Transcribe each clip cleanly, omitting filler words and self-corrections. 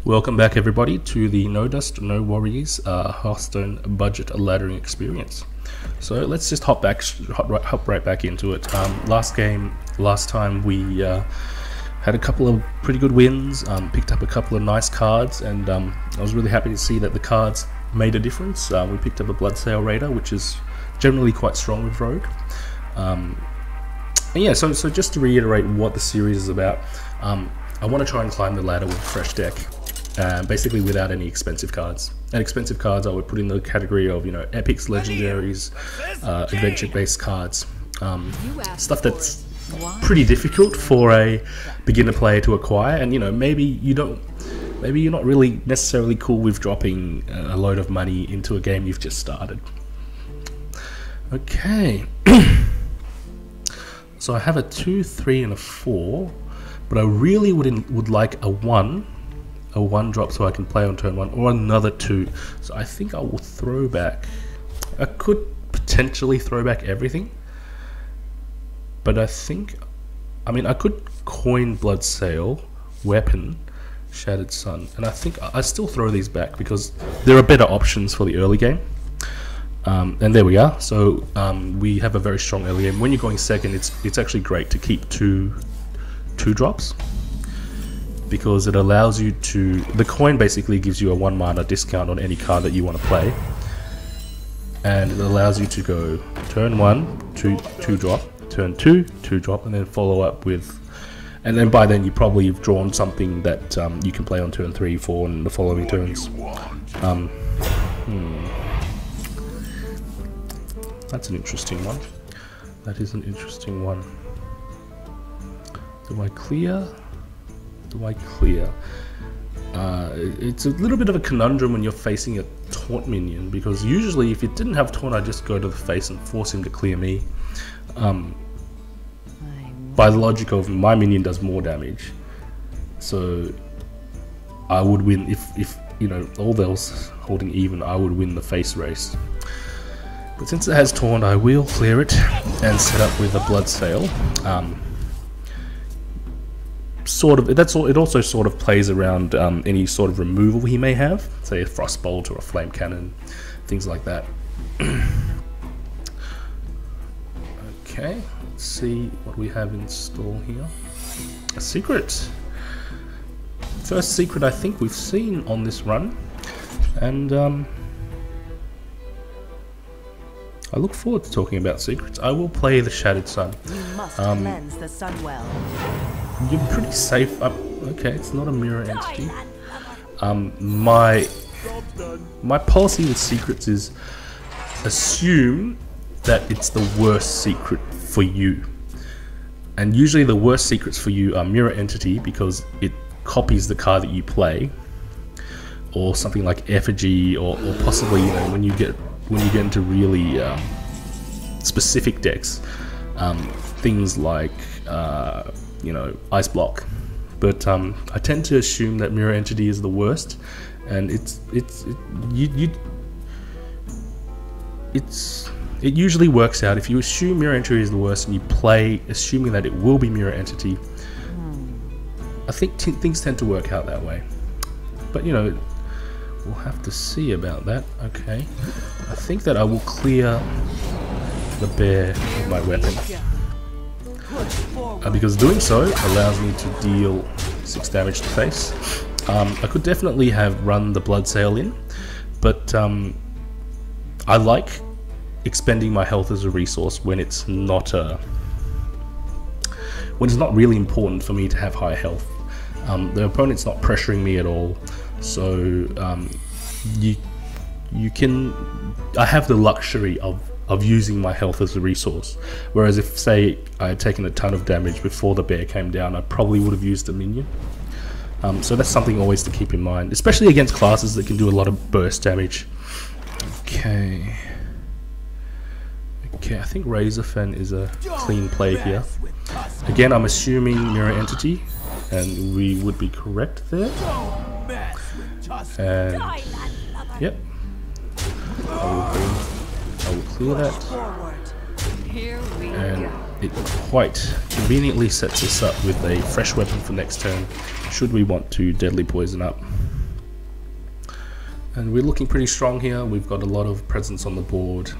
Welcome back everybody to the No Dust, No Worries Hearthstone budget laddering experience. So let's just hop right back into it. Last time we had a couple of pretty good wins, picked up a couple of nice cards, and I was really happy to see that the cards made a difference. We picked up a Bloodsail Raider, which is generally quite strong with Rogue. And yeah, so just to reiterate what the series is about, I want to try and climb the ladder with a fresh deck. Basically without any expensive cards. And expensive cards I would put in the category of, epics, legendaries, adventure-based cards. Stuff that's pretty difficult for a beginner player to acquire, and maybe you're not really necessarily cool with dropping a load of money into a game you've just started. Okay. So I have a 2, 3, and a 4, but I really would like a 1 drop so I can play on turn 1, or another 2. So I think I will throw back. I could potentially throw back everything, but I could coin Bloodsail, Weapon, Shattered Sun, and I think I still throw these back because there are better options for the early game. And there we are. So we have a very strong early game. When you're going second, it's actually great to keep two drops, because it allows you to... The coin basically gives you a 1 mana discount on any card that you want to play, and it allows you to go turn 1, 2 drop, turn 2, 2 drop, and then follow up with... And then by then you probably have drawn something that you can play on turn 3, 4, and the following turns. That's an interesting one. That is an interesting one. Do I clear? Do I clear? It's a little bit of a conundrum when you're facing a taunt minion, because usually if it didn't have taunt, I'd just go to the face and force him to clear me. By the logic of my minion does more damage, so I would win if all else holding even. I would win the face race. But since it has taunt, I will clear it and set up with a Bloodsail. It also sort of plays around any sort of removal he may have, say a Frostbolt or a Flame Cannon, things like that. Okay, let's see what we have in store here. A secret. First secret I think we've seen on this run, and I look forward to talking about secrets. I will play the Shattered Sun. You must cleanse the sun well. You're pretty safe. Okay, it's not a mirror entity. My policy with secrets is assume that it's the worst secret for you. And usually the worst secrets for you are mirror entity, because it copies the card that you play, or something like effigy, or possibly when you get into really specific decks, things like Ice Block. But I tend to assume that mirror entity is the worst, and it usually works out. If you assume mirror entity is the worst and you play assuming that it will be mirror entity, I think things tend to work out that way. But we'll have to see about that. Okay, I think that I will clear the bear with my weapon, because doing so allows me to deal 6 damage to face. I could definitely have run the Bloodsail in, but I like expending my health as a resource when it's not really important for me to have high health. The opponent's not pressuring me at all, so I have the luxury of using my health as a resource. Whereas if, say, I had taken a ton of damage before the bear came down, I probably would have used a minion. So that's something always to keep in mind, especially against classes that can do a lot of burst damage. Okay, I think Razorfen is a clean play here. Again, I'm assuming mirror entity, and we would be correct there. And yep, I will clear that, and it quite conveniently sets us up with a fresh weapon for next turn, should we want to deadly poison up. And we're looking pretty strong here. We've got a lot of presence on the board.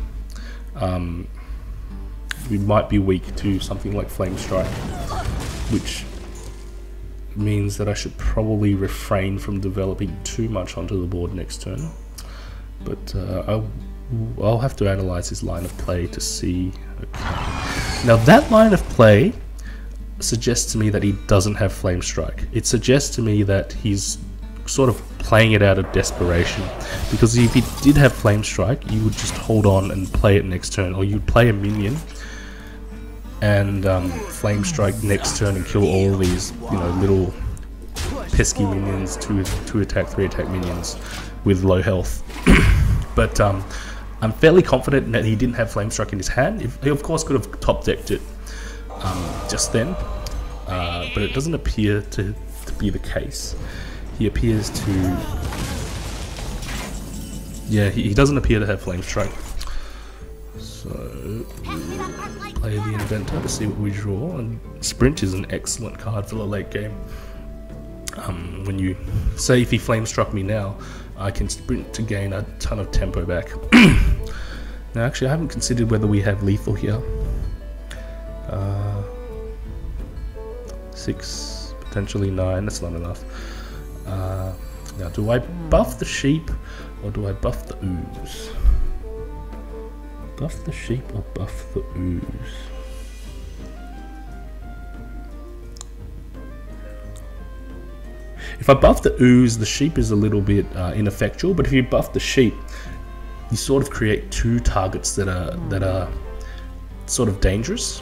We might be weak to something like Flame Strike, which means that I should probably refrain from developing too much onto the board next turn. But I'll have to analyze his line of play to see. Okay. Now that line of play suggests to me that he doesn't have Flame Strike. It suggests to me that he's sort of playing it out of desperation, because if he did have Flame Strike, you would just hold on and play it next turn, or you'd play a minion and Flame Strike next turn and kill all of these, you know, little pesky minions, two attack, 3 attack minions with low health. But I'm fairly confident that he didn't have Flame Strike in his hand. He of course could have top decked it just then, but it doesn't appear to be the case. He appears to, yeah, he doesn't appear to have Flame Strike. So play the Inventor to see what we draw, and Sprint is an excellent card for the late game. When you say, if he Flame Struck me now, I can sprint to gain a ton of tempo back. Now actually I haven't considered whether we have lethal here. 6, potentially 9, that's not enough. Now do I buff the sheep or do I buff the ooze? Buff the sheep or buff the ooze? If I buff the ooze, the sheep is a little bit ineffectual, but if you buff the sheep, you sort of create 2 targets that are sort of dangerous.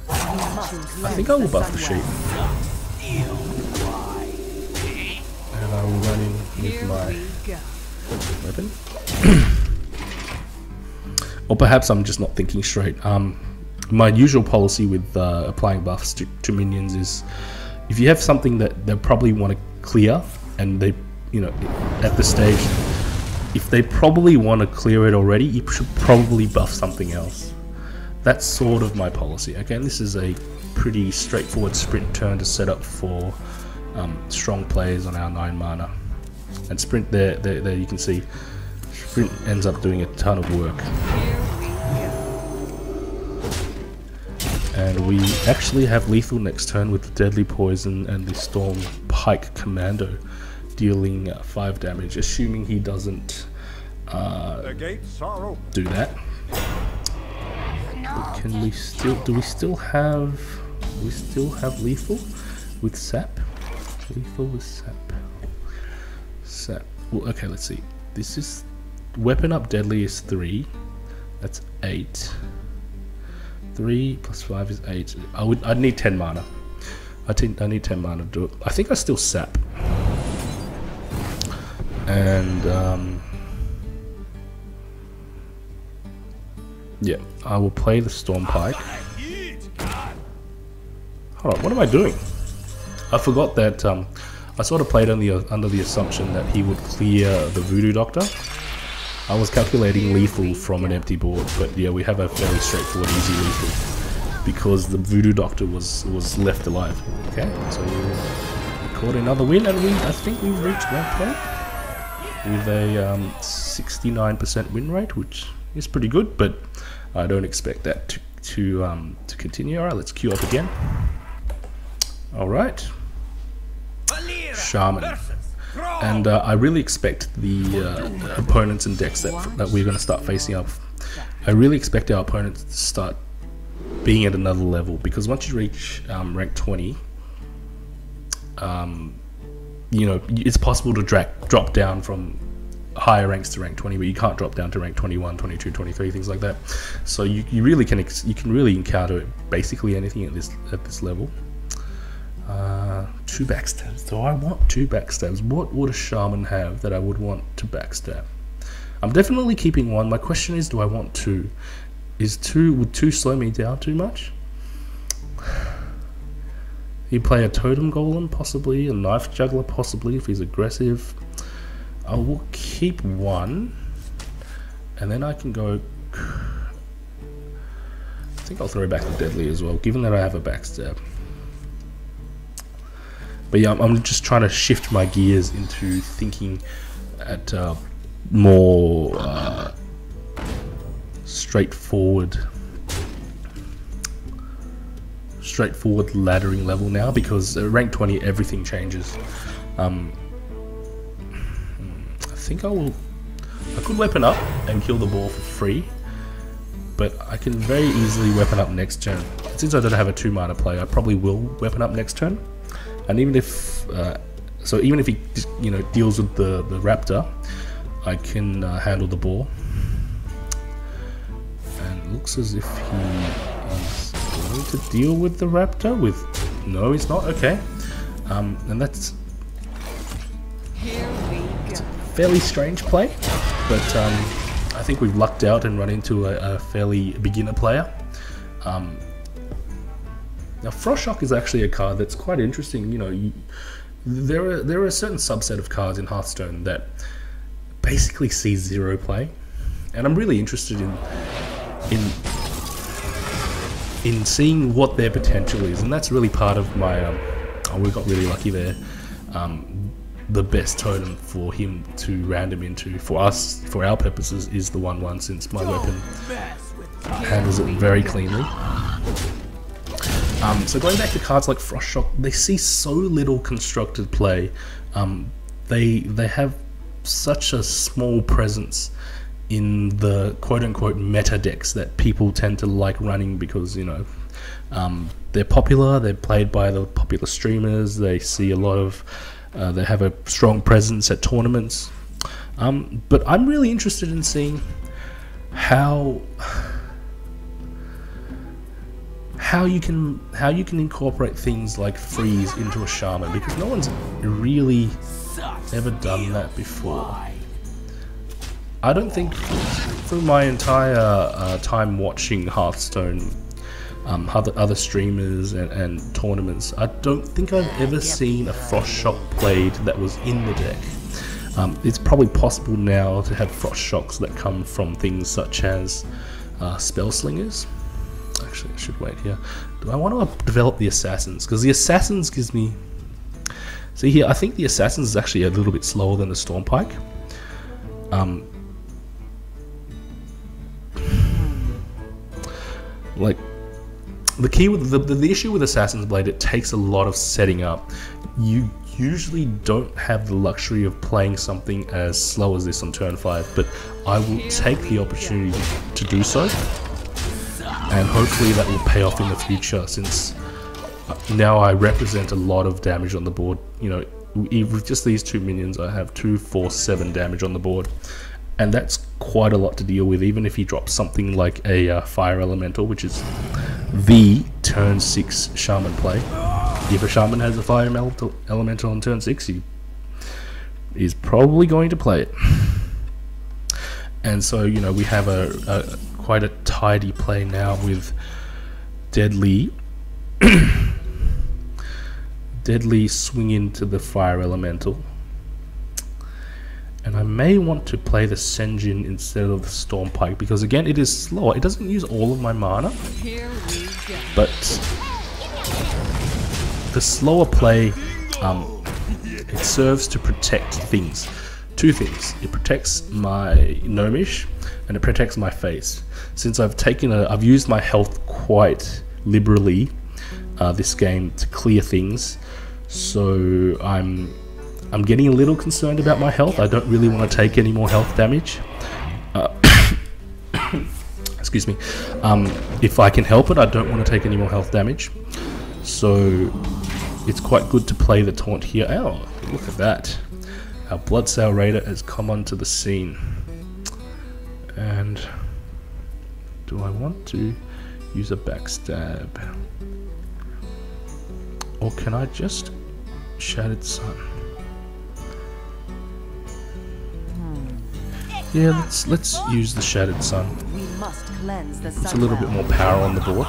I think I will buff the sheep. And I will run in with my weapon. Or perhaps I'm just not thinking straight. My usual policy with applying buffs to minions is, if you have something that they probably want to clear, and they, you know, at the stage, if they probably want to clear it already, you should probably buff something else. That's sort of my policy. Again, this is a pretty straightforward sprint turn to set up for strong plays on our 9 mana. And sprint there you can see, sprint ends up doing a ton of work. And we actually have lethal next turn with the Deadly Poison and the Storm Pike Commando, dealing 5 damage, assuming he doesn't do that. But can we still? Do we still have? We still have lethal with sap. Lethal with sap. Sap. Well, okay. Let's see. This is weapon up. Deadly is 3. That's 8. 3 plus 5 is 8. I'd need 10 mana. I need 10 mana to do it. I think I still sap. And yeah, I will play the Storm Pike. Hold on, what am I doing? I forgot that I sort of played under the assumption that he would clear the Voodoo Doctor. I was calculating lethal from an empty board, but yeah, we have a fairly straightforward easy lethal because the Voodoo Doctor was left alive. Okay, so we caught another win, and I think we've reached rank 20 with a 69% win rate, which is pretty good, but I don't expect that to continue. All right, let's queue up again. All right, Shaman. And I really expect the opponents and decks that we're going to start facing up, I really expect our opponents to start being at another level, because once you reach rank 20, you know, it's possible to drop down from higher ranks to rank 20, but you can't drop down to rank 21, 22, 23, things like that. So you really can really encounter basically anything at this level. 2 backstabs. Do I want 2 backstabs? What would a shaman have that I would want to backstab? I'm definitely keeping 1. My question is, do I want 2? Would 2 slow me down too much? He'd play a totem golem, possibly, a knife juggler, possibly, if he's aggressive. I will keep 1, and then I can go. I think I'll throw back the deadly as well, given that I have a backstab. But yeah, I'm just trying to shift my gears into thinking more straightforward laddering level now, because at rank 20 everything changes. I think I could weapon up and kill the boar for free, but I can very easily weapon up next turn. Since I don't have a 2 mana play, I probably will weapon up next turn. And even if even if he deals with the raptor, I can handle the boar. And it looks as if he is going to deal with the raptor with... No, he's not. Okay. And that's a fairly strange play, but I think we've lucked out and run into a fairly beginner player. Now, Frost Shock is actually a card that's quite interesting. There are a certain subset of cards in Hearthstone that basically see zero play, and I'm really interested in seeing what their potential is, and that's really part of my. We got really lucky there. The best totem for him to random into for us, for our purposes, is the 1/1, since my weapon handles it very cleanly. So going back to cards like Frost Shock, they see so little constructed play. They have such a small presence in the quote-unquote meta decks that people tend to like running, because they're popular, they're played by the popular streamers, they see a lot of they have a strong presence at tournaments. But I'm really interested in seeing how you can incorporate things like freeze into a shaman, because no one's really ever done that before. I don't think, through my entire time watching Hearthstone, other streamers and tournaments, I don't think I've ever seen a Frost Shock played that was in the deck. It's probably possible now to have Frost Shocks that come from things such as Spell Slingers. Actually, I should wait here. Do I want to develop the Assassins? Because the Assassins gives me... See here, I think the Assassins is actually a little bit slower than the Stormpike. Like, the key with the issue with Assassin's Blade, it takes a lot of setting up. You usually don't have the luxury of playing something as slow as this on turn 5, but I will take the opportunity to do so, and hopefully that will pay off in the future, since now I represent a lot of damage on the board. With just these 2 minions, I have 2, 4, 7 damage on the board, and that's quite a lot to deal with, even if he drops something like a Fire Elemental, which is the turn 6 Shaman play. If a Shaman has a Fire Elemental on turn 6, he is probably going to play it. And so, we have quite a tidy play now with Deadly swing into the Fire Elemental. And I may want to play the Senjin instead of the Stormpike, because again, it is slower. It doesn't use all of my mana, but the slower play, it serves to protect things. 2 things. It protects my Gnomish, and it protects my face. Since I've used my health quite liberally this game to clear things, so I'm getting a little concerned about my health. I don't really want to take any more health damage. Excuse me. If I can help it, I don't want to take any more health damage. So it's quite good to play the taunt here. Oh, look at that. Our Bloodsail Raider has come onto the scene. And do I want to use a backstab? Or can I just Shattered Sun? Yeah, let's use the Shattered Sun. It's a little bit more power on the board.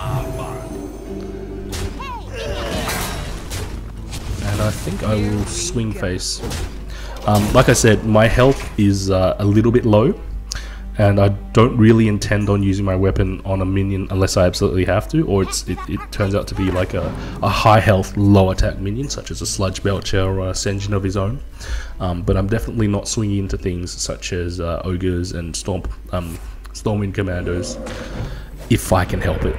And I think I will swing face. Like I said, my health is a little bit low, and I don't really intend on using my weapon on a minion unless I absolutely have to, or it turns out to be like a high health, low attack minion, such as a Sludge Belcher or a Senjin of his own. But I'm definitely not swinging into things such as Ogres and Stormwind Commandos if I can help it.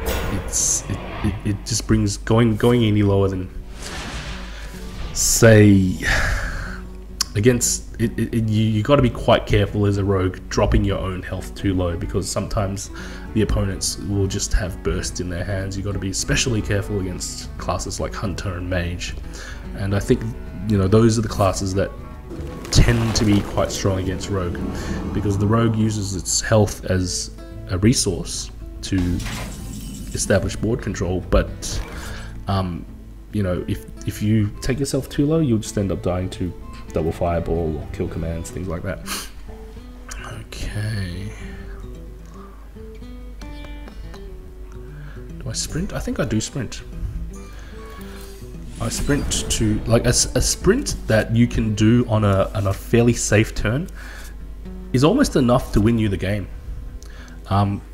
It just brings going any lower than, say, against you got to be quite careful as a rogue dropping your own health too low, because sometimes the opponents will just have burst in their hands. You got to be especially careful against classes like Hunter and Mage, and I think, you know, those are the classes that tend to be quite strong against rogue, because the rogue uses its health as a resource to establish board control, but you know, if you take yourself too low, you'll just end up dying to double fireball or kill commands, things like that. Okay. Do I sprint? I think I do sprint. I sprint to, like, a sprint that you can do on a fairly safe turn is almost enough to win you the game.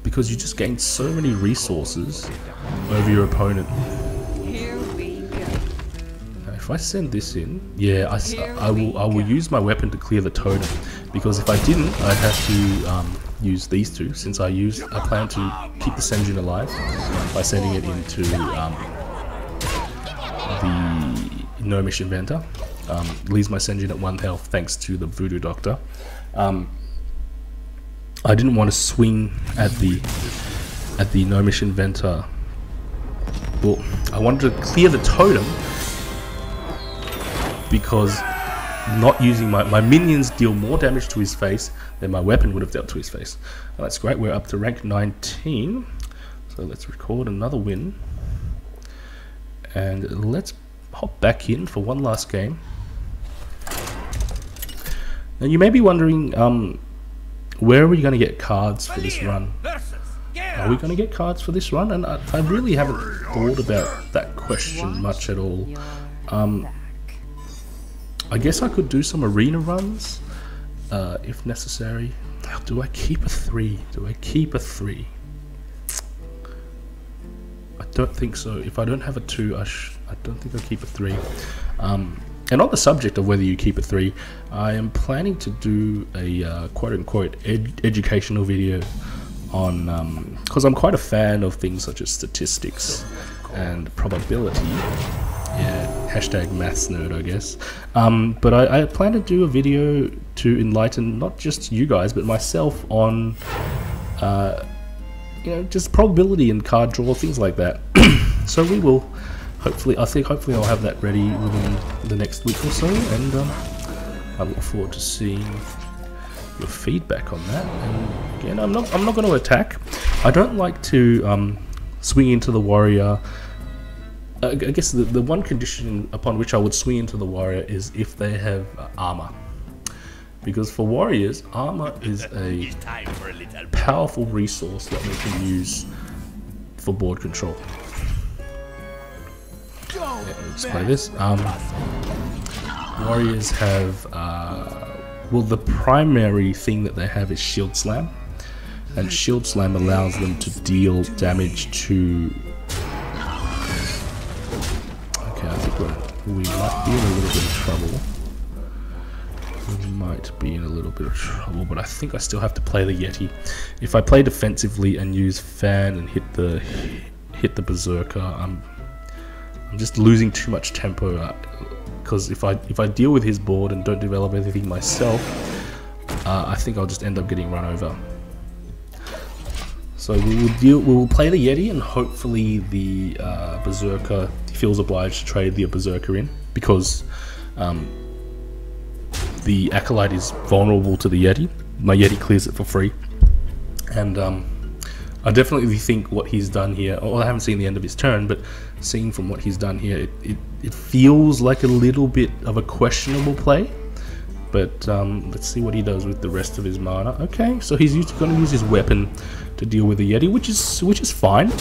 Because you just gain so many resources over your opponent. If I send this in, yeah, I will use my weapon to clear the totem, because if I didn't, I'd have to use these two, since I plan to keep the Senjin alive by sending it into the Gnomish Inventor. Leaves my Senjin at 1 health thanks to the Voodoo Doctor. I didn't want to swing at the Gnomish Inventor. Well, I wanted to clear the totem, because not using my minions deal more damage to his face than my weapon would have dealt to his face. Oh, that's great, we're up to rank 19, so let's record another win, and let's hop back in for one last game. Now you may be wondering, where are we going to get cards for this run? Are we going to get cards for this run? And I really haven't thought about that question much at all. I guess I could do some arena runs, if necessary. Do I keep a 3? Do I keep a 3? I don't think so. If I don't have a 2, I don't think I'll keep a 3. And on the subject of whether you keep a 3, I am planning to do a quote-unquote educational video on, because I'm quite a fan of things such as statistics and probability. Yeah, hashtag maths nerd, I guess. But I plan to do a video to enlighten not just you guys, but myself on, you know, just probability and card draw, things like that. So we will, hopefully, hopefully I'll have that ready within the next week or so, and I look forward to seeing your feedback on that. And again, I'm not going to attack. I don't like to swing into the warrior. I guess the one condition upon which I would swing into the warrior is if they have armor, because for warriors, armor is a powerful resource that we can use for board control. Yeah, let's play this. Warriors have, well, the primary thing that they have is Shield Slam, and Shield Slam allows them to deal damage to... Okay, I think we might be in a little bit of trouble. We might be in a little bit of trouble, but I think I still have to play the Yeti. If I play defensively and use Fan and hit the Berserker, I'm just losing too much tempo, because if I deal with his board and don't develop anything myself, I think I'll just end up getting run over. So we will play the Yeti, and hopefully the Berserker feels obliged to trade the Berserker in, because the Acolyte is vulnerable to the Yeti. My Yeti clears it for free, and I definitely think what he's done here, well, I haven't seen the end of his turn, but seeing from what he's done here, it feels like a little bit of a questionable play. But let's see what he does with the rest of his mana. Okay, so he's going to use his weapon to deal with the Yeti, which is fine.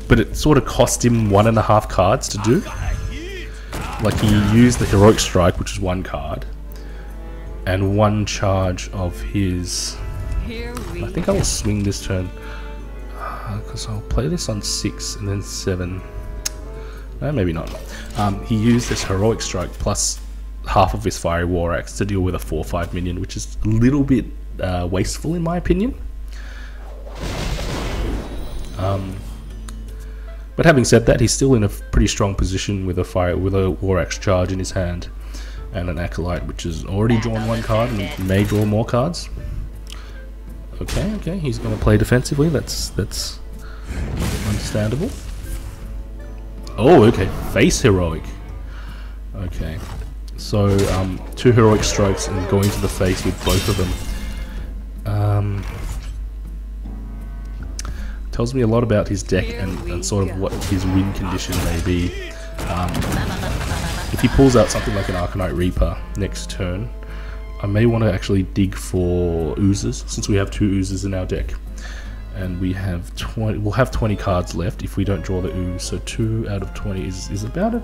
But it sort of cost him 1.5 cards to do. Like, he used the Heroic Strike, which is 1 card, and 1 charge of his. I think I will swing this turn because I'll play this on 6 and then 7. No, maybe not. He used this heroic strike plus half of his fiery war axe to deal with a 4/5 minion, which is a little bit wasteful in my opinion. But having said that, he's still in a pretty strong position with a war axe charge in his hand and an acolyte, which has already drawn 1 card and may draw more cards. Okay, he's going to play defensively. That's understandable. Oh, okay, face heroic. Okay, so 2 heroic strikes and going to the face with both of them. Tells me a lot about his deck and sort of what his win condition may be. If he pulls out something like an Arcanite Reaper next turn, I may want to actually dig for oozes, since we have 2 oozes in our deck. And we have 20. We'll have 20 cards left if we don't draw the ooze. So 2 out of 20 is about it.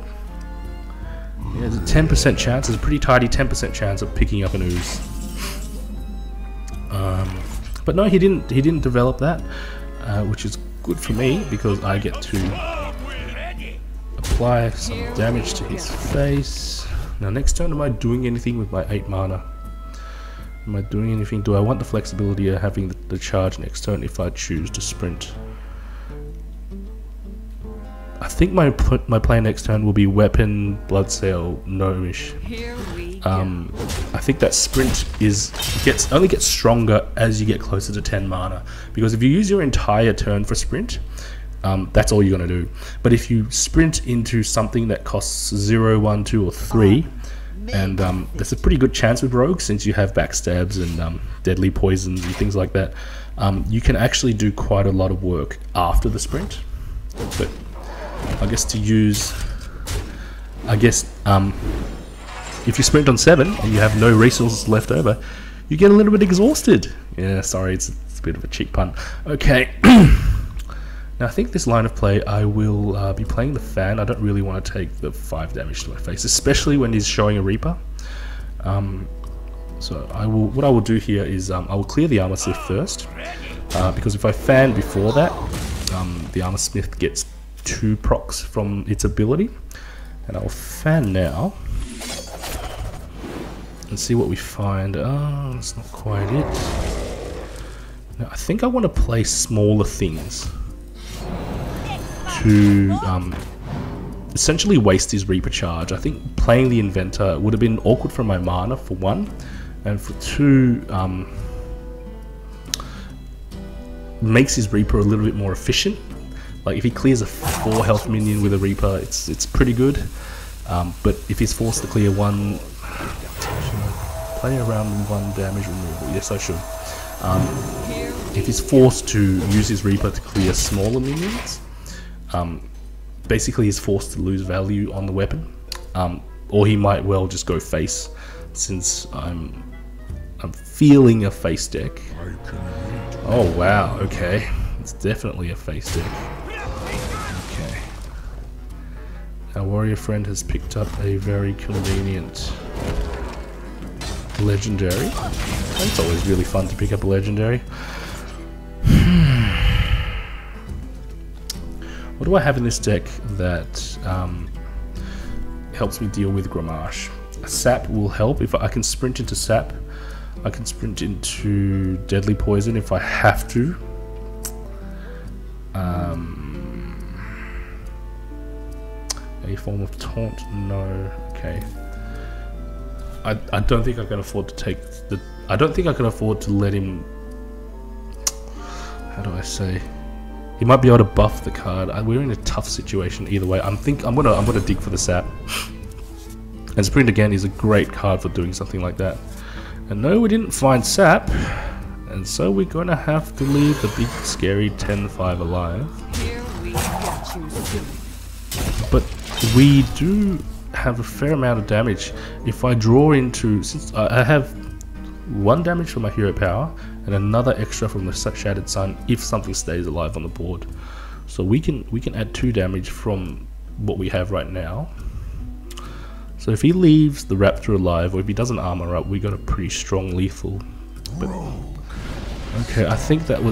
Yeah, there's a 10% chance. There's a pretty tidy 10% chance of picking up an ooze. But no, he didn't develop that, which is good for me because I get to apply some damage to his face. Now next turn, am I doing anything with my 8 mana? Am I doing anything? Do I want the flexibility of having the charge next turn if I choose to sprint? I think my play next turn will be weapon, bloodsail, gnomish. I think that sprint only gets stronger as you get closer to 10 mana, because if you use your entire turn for sprint, that's all you're going to do. But if you sprint into something that costs 0, 1, 2 or 3, and there's a pretty good chance with rogues, since you have backstabs and deadly poisons and things like that, you can actually do quite a lot of work after the sprint. But I guess if you sprint on 7 and you have no resources left over, you get a little bit exhausted. Yeah, sorry, it's a bit of a cheap pun. Okay. Now I think this line of play, I will be playing the fan. I don't really want to take the 5 damage to my face, especially when he's showing a Reaper. So what I will do here is I will clear the Armor Smith first, because if I fan before that, the Armor Smith gets 2 procs from its ability, and I will fan now and see what we find. Oh, that's not quite it. Now I think I want to play smaller things to essentially waste his Reaper charge. I think playing the Inventor would have been awkward for my mana for 1, and for 2 makes his Reaper a little bit more efficient. Like if he clears a 4 health minion with a Reaper, it's pretty good. But if he's forced to clear 1, should I play around 1 damage removal? Yes, I should. If he's forced to use his Reaper to clear smaller minions, basically he's forced to lose value on the weapon, or he might well just go face, since I'm feeling a face deck. Oh wow, okay, it's definitely a face deck. Okay, our warrior friend has picked up a very convenient legendary. It's always really fun to pick up a legendary. What do I have in this deck that helps me deal with Gramash? A sap will help. If I can sprint into sap, I can sprint into deadly poison if I have to. A form of taunt? No. Okay. I don't think I can afford to take the. I don't think I can afford to let him. How do I say? He might be able to buff the card. We're in a tough situation either way. I'm gonna dig for the sap. And sprint again is a great card for doing something like that. And no, we didn't find sap, and so we're gonna have to leave the big scary 10-5 alive. But we do have a fair amount of damage. If I draw into, since I have 1 damage from my hero power and another extra from the Shattered Sun if something stays alive on the board, so we can add 2 damage from what we have right now. So if he leaves the raptor alive, or if he doesn't armor up, we got a pretty strong lethal. But okay, I think that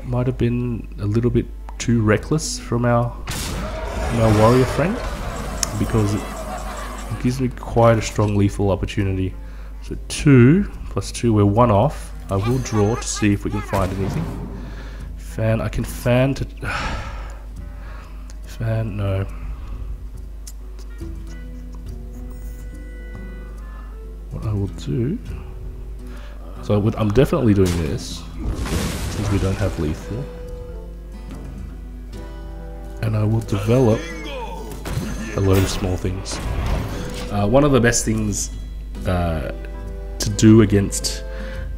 might have been a little bit too reckless from our warrior friend, because it gives me quite a strong lethal opportunity. So 2 + 2, we're 1 off. I will draw to see if we can find anything. Fan, I can fan to... fan, no. What I will do... So I'm definitely doing this, since we don't have lethal. And I will develop a load of small things. One of the best things to do against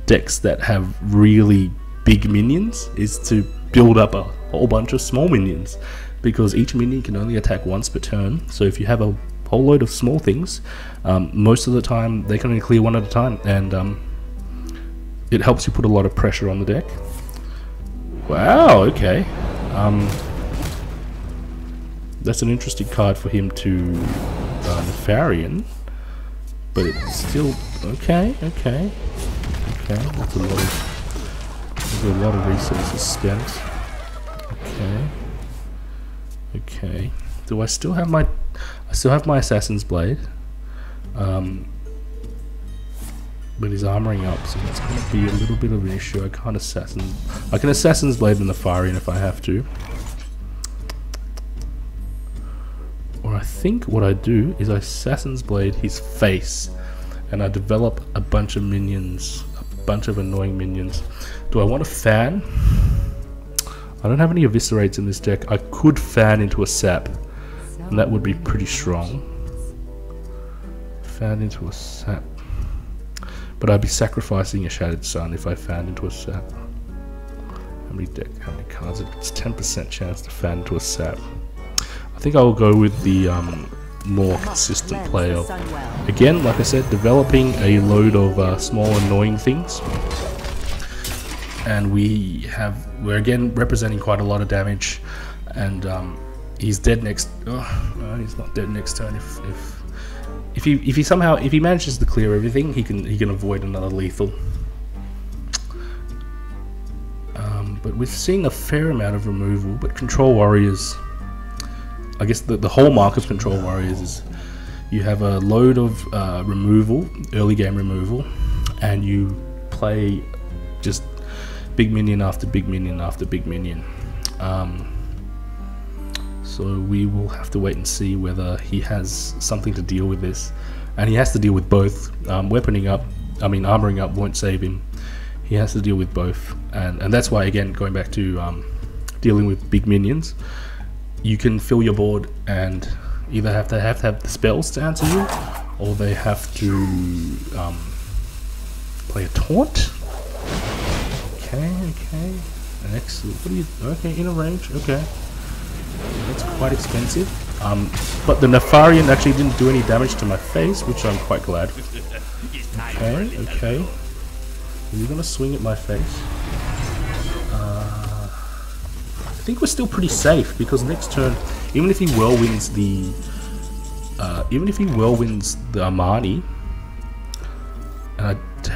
decks that have really big minions is to build up a whole bunch of small minions, because each minion can only attack once per turn. So if you have a whole load of small things, most of the time they can only clear one at a time, and it helps you put a lot of pressure on the deck. Wow, okay. That's an interesting card for him to Nefarian, but it's still okay. That's a lot of resources spent. Okay. Do I still have my? I still have my Assassin's Blade. But he's armoring up, so that's going to be a little bit of an issue. I can Assassin's Blade in the Nefarian if I have to. Or I think what I do is I Assassin's Blade his face, and I develop a bunch of minions, a bunch of annoying minions. Do I want to fan? I don't have any Eviscerates in this deck. I could fan into a sap, and that would be pretty strong. Fan into a sap. But I'd be sacrificing a Shattered Sun if I fanned into a sap. How many cards? It's 10% chance to fan into a sap. I think I will go with the more consistent play of, again, like I said, developing a load of small annoying things. And we're again representing quite a lot of damage, and he's dead next. Oh no, he's not dead next turn. If he manages to clear everything, he can avoid another lethal. But we're seeing a fair amount of removal. But Control Warriors, I guess the hallmark of Control Warriors is you have a load of removal, early game removal, and you play just big minion after big minion after big minion. So we will have to wait and see whether he has something to deal with this, and he has to deal with both. Armoring up won't save him. He has to deal with both, and that's why, again, going back to dealing with big minions, you can fill your board and either have to have the spells to answer you, or they have to play a taunt. Okay. Excellent. What are you? Okay, in a range. Okay. That's quite expensive. But the Nefarian actually didn't do any damage to my face, which I'm quite glad. Okay. Are you gonna swing at my face? I think we're still pretty safe, because next turn, even if he whirlwinds the Armani,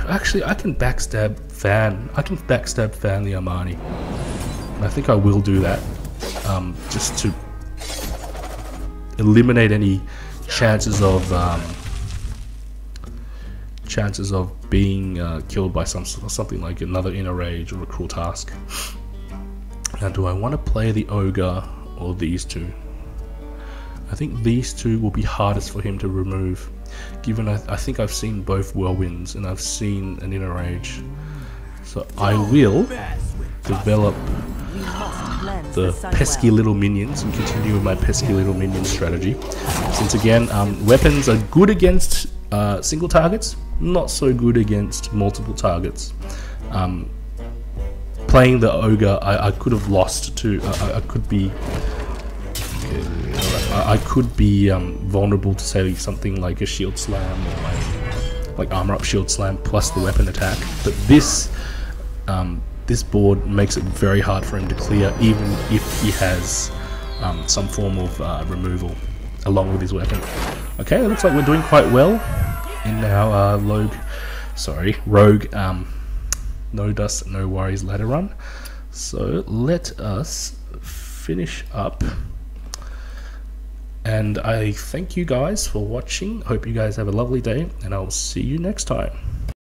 actually I can backstab fan. I can backstab fan the Armani, and I think I will do that. Just to eliminate any chances of being killed by something like another Inner Rage or a Cruel Task. Now, do I want to play the Ogre or these two? I think these two will be hardest for him to remove, given I think I've seen both Whirlwinds and I've seen an Inner Rage. So I will develop the pesky little minions and continue with my pesky little minion strategy. Since again, weapons are good against single targets, not so good against multiple targets. Playing the Ogre, I could have lost to. I could be vulnerable to, say, something like a Shield Slam, or like Armor Up Shield Slam plus the weapon attack. But this board makes it very hard for him to clear, even if he has some form of removal. along with his weapon. Okay, it looks like we're doing quite well in our rogue no dust, no worries ladder run. So let us finish up. And I thank you guys for watching. Hope you guys have a lovely day, and I'll see you next time.